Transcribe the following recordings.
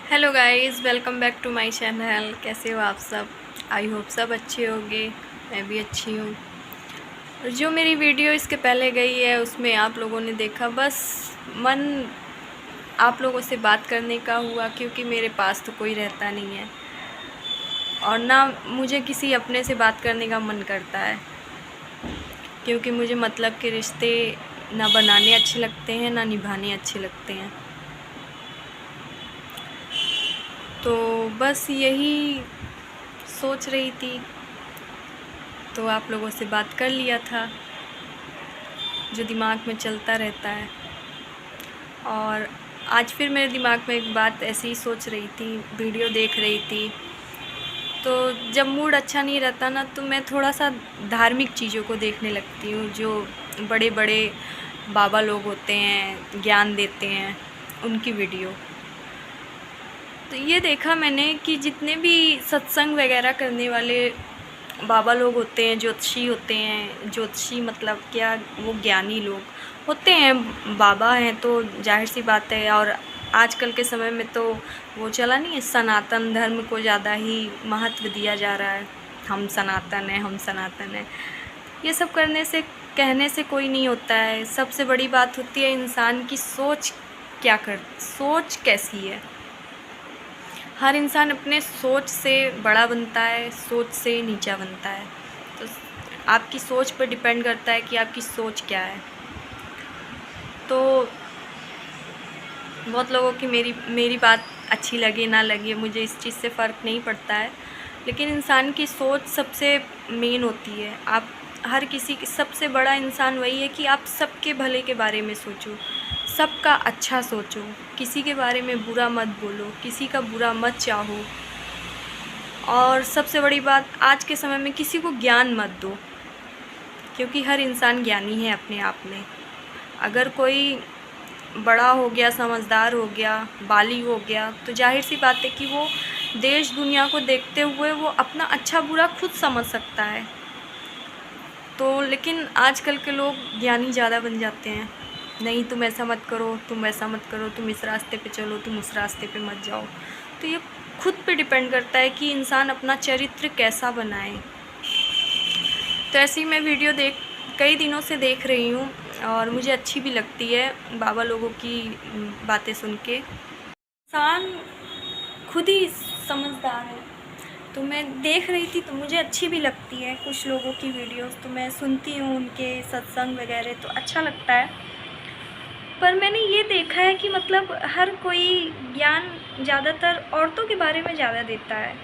Hello guys, welcome back to my channel. कैसे हो आप सब? आई होप सब अच्छे होंगे। मैं भी अच्छी हूँ। और जो मेरी वीडियो इसके पहले गई है उसमें आप लोगों ने देखा, बस मन आप लोगों से बात करने का हुआ, क्योंकि मेरे पास तो कोई रहता नहीं है और ना मुझे किसी अपने से बात करने का मन करता है, क्योंकि मुझे मतलब के रिश्ते ना बनाने अच्छे लगते हैं ना निभाने अच्छे लगते हैं। तो बस यही सोच रही थी, तो आप लोगों से बात कर लिया था, जो दिमाग में चलता रहता है। और आज फिर मेरे दिमाग में एक बात ऐसी ही सोच रही थी, वीडियो देख रही थी, तो जब मूड अच्छा नहीं रहता ना, तो मैं थोड़ा सा धार्मिक चीज़ों को देखने लगती हूँ। जो बड़े बड़े बाबा लोग होते हैं, ज्ञान देते हैं, उनकी वीडियो। तो ये देखा मैंने कि जितने भी सत्संग वगैरह करने वाले बाबा लोग होते हैं, ज्योतिषी होते हैं, ज्योतिषी मतलब क्या, वो ज्ञानी लोग होते हैं, बाबा हैं, तो जाहिर सी बात है। और आजकल के समय में तो वो चला नहीं है, सनातन धर्म को ज़्यादा ही महत्व दिया जा रहा है। हम सनातन हैं, हम सनातन हैं। ये सब करने से, कहने से कोई नहीं होता है। सबसे बड़ी बात होती है इंसान की सोच, सोच कैसी है। हर इंसान अपने सोच से बड़ा बनता है, सोच से नीचा बनता है। तो आपकी सोच पर डिपेंड करता है कि आपकी सोच क्या है। तो बहुत लोगों की मेरी बात अच्छी लगे ना लगे, मुझे इस चीज़ से फ़र्क नहीं पड़ता है, लेकिन इंसान की सोच सबसे मेन होती है। आप हर किसी की, सबसे बड़ा इंसान वही है कि आप सबके भले के बारे में सोचो, सबका अच्छा सोचो, किसी के बारे में बुरा मत बोलो, किसी का बुरा मत चाहो। और सबसे बड़ी बात, आज के समय में किसी को ज्ञान मत दो, क्योंकि हर इंसान ज्ञानी है अपने आप में। अगर कोई बड़ा हो गया, समझदार हो गया, बालिग हो गया, तो जाहिर सी बात है कि वो देश दुनिया को देखते हुए वो अपना अच्छा बुरा खुद समझ सकता है। तो लेकिन आजकल के लोग ज्ञानी ज़्यादा बन जाते हैं। नहीं, तुम ऐसा मत करो, तुम ऐसा मत करो, तुम इस रास्ते पे चलो, तुम उस रास्ते पे मत जाओ। तो ये खुद पे डिपेंड करता है कि इंसान अपना चरित्र कैसा बनाए। तो ऐसी मैं वीडियो कई दिनों से देख रही हूँ और मुझे अच्छी भी लगती है बाबा लोगों की बातें सुन के। इंसान खुद ही समझदार है। तो मैं देख रही थी, तो मुझे अच्छी भी लगती है कुछ लोगों की वीडियोस, तो मैं सुनती हूँ उनके सत्संग वगैरह, तो अच्छा लगता है। पर मैंने ये देखा है कि मतलब हर कोई ज्ञान ज़्यादातर औरतों के बारे में ज़्यादा देता है,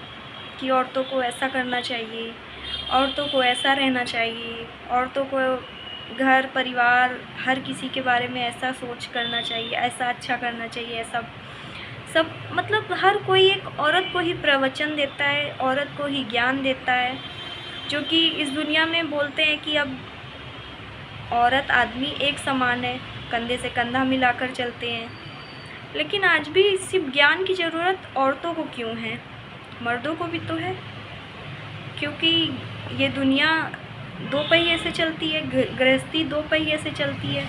कि औरतों को ऐसा करना चाहिए, औरतों को ऐसा रहना चाहिए, औरतों को घर परिवार हर किसी के बारे में ऐसा सोच करना चाहिए, ऐसा अच्छा करना चाहिए, ऐसा सब मतलब हर कोई एक औरत को ही प्रवचन देता है, औरत को ही ज्ञान देता है। जो कि इस दुनिया में बोलते हैं कि अब औरत आदमी एक समान है, कंधे से कंधा मिलाकर चलते हैं। लेकिन आज भी सिर्फ ज्ञान की ज़रूरत औरतों को क्यों है? मर्दों को भी तो है, क्योंकि ये दुनिया दो पहिए से चलती है, गृहस्थी दो पहिए से चलती है।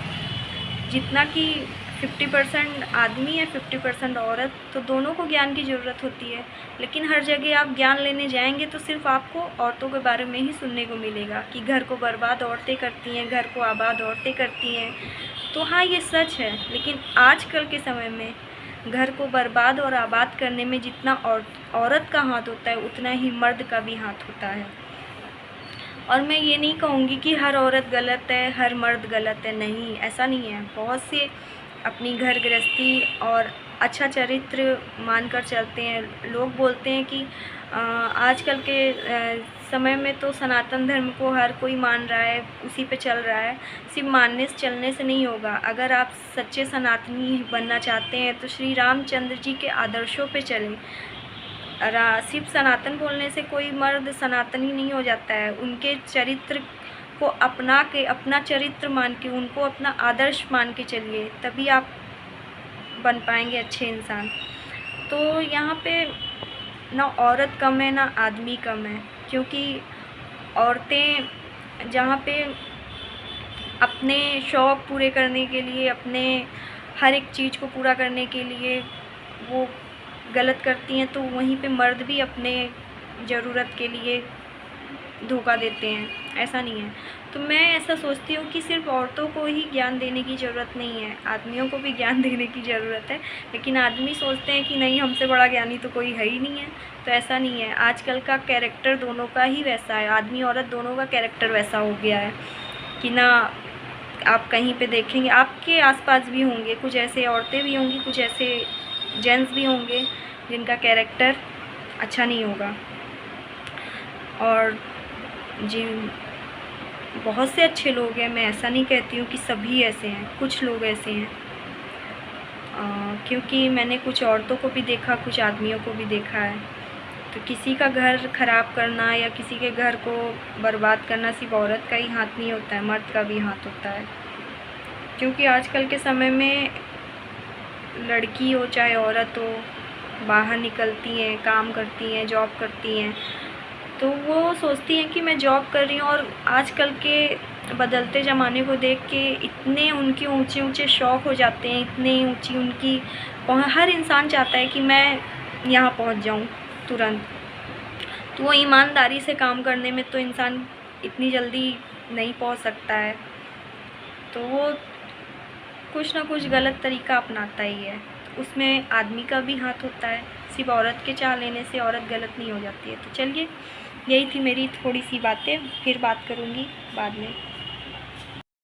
जितना कि 50% आदमी है, 50% औरत, तो दोनों को ज्ञान की ज़रूरत होती है। लेकिन हर जगह आप ज्ञान लेने जाएंगे तो सिर्फ आपको औरतों के बारे में ही सुनने को मिलेगा, कि घर को बर्बाद औरतें करती हैं, घर को आबाद औरतें करती हैं। तो हाँ, ये सच है, लेकिन आजकल के समय में घर को बर्बाद और आबाद करने में जितना औरत का हाथ होता है, उतना ही मर्द का भी हाथ होता है। और मैं ये नहीं कहूँगी कि हर औरत गलत है, हर मर्द गलत है, नहीं, ऐसा नहीं है। बहुत से अपनी घर गृहस्थी और अच्छा चरित्र मानकर चलते हैं। लोग बोलते हैं कि आजकल के समय में तो सनातन धर्म को हर कोई मान रहा है, उसी पे चल रहा है। सिर्फ मानने से चलने से नहीं होगा। अगर आप सच्चे सनातनी बनना चाहते हैं तो श्री रामचंद्र जी के आदर्शों पे चलें। सिर्फ सनातन बोलने से कोई मर्द सनातनी नहीं हो जाता है। उनके चरित्र को अपना के, अपना चरित्र मान के, उनको अपना आदर्श मान के चलिए, तभी आप बन पाएंगे अच्छे इंसान। तो यहाँ पे ना औरत कम है ना आदमी कम है, क्योंकि औरतें जहाँ पे अपने शौक़ पूरे करने के लिए, अपने हर एक चीज़ को पूरा करने के लिए वो गलत करती हैं तो वहीं पे मर्द भी अपने ज़रूरत के लिए धोखा देते हैं, ऐसा नहीं है। तो मैं ऐसा सोचती हूँ कि सिर्फ औरतों को ही ज्ञान देने की ज़रूरत नहीं है, आदमियों को भी ज्ञान देने की ज़रूरत है। लेकिन आदमी सोचते हैं कि नहीं, हमसे बड़ा ज्ञानी तो कोई है ही नहीं है। तो ऐसा नहीं है, आजकल का कैरेक्टर दोनों का ही वैसा है, आदमी औरत दोनों का कैरेक्टर वैसा हो गया है कि ना, आप कहीं पे देखेंगे, आपके आसपास भी होंगे कुछ ऐसे औरतें भी होंगी, कुछ ऐसे जेंट्स भी होंगे जिनका कैरेक्टर अच्छा नहीं होगा। और जी, बहुत से अच्छे लोग हैं, मैं ऐसा नहीं कहती हूँ कि सभी ऐसे हैं, कुछ लोग ऐसे हैं। क्योंकि मैंने कुछ औरतों को भी देखा, कुछ आदमियों को भी देखा है। तो किसी का घर ख़राब करना या किसी के घर को बर्बाद करना सिर्फ औरत का ही हाथ नहीं होता है, मर्द का भी हाथ होता है। क्योंकि आजकल के समय में लड़की हो चाहे औरत हो, बाहर निकलती हैं, काम करती हैं, जॉब करती हैं, तो वो सोचती हैं कि मैं जॉब कर रही हूँ, और आजकल के बदलते ज़माने को देख के इतने उनके ऊंचे ऊंचे शौक़ हो जाते हैं, इतनी ऊंची उनकी हर इंसान चाहता है कि मैं यहाँ पहुँच जाऊँ तुरंत। तो वो ईमानदारी से काम करने में तो इंसान इतनी जल्दी नहीं पहुँच सकता है, तो वो कुछ ना कुछ गलत तरीका अपनाता ही है। उसमें आदमी का भी हाथ होता है, सिर्फ औरत के चाह लेने से औरत गलत नहीं हो जाती है। तो चलिए, यही थी मेरी थोड़ी सी बातें, फिर बात करूँगी बाद में।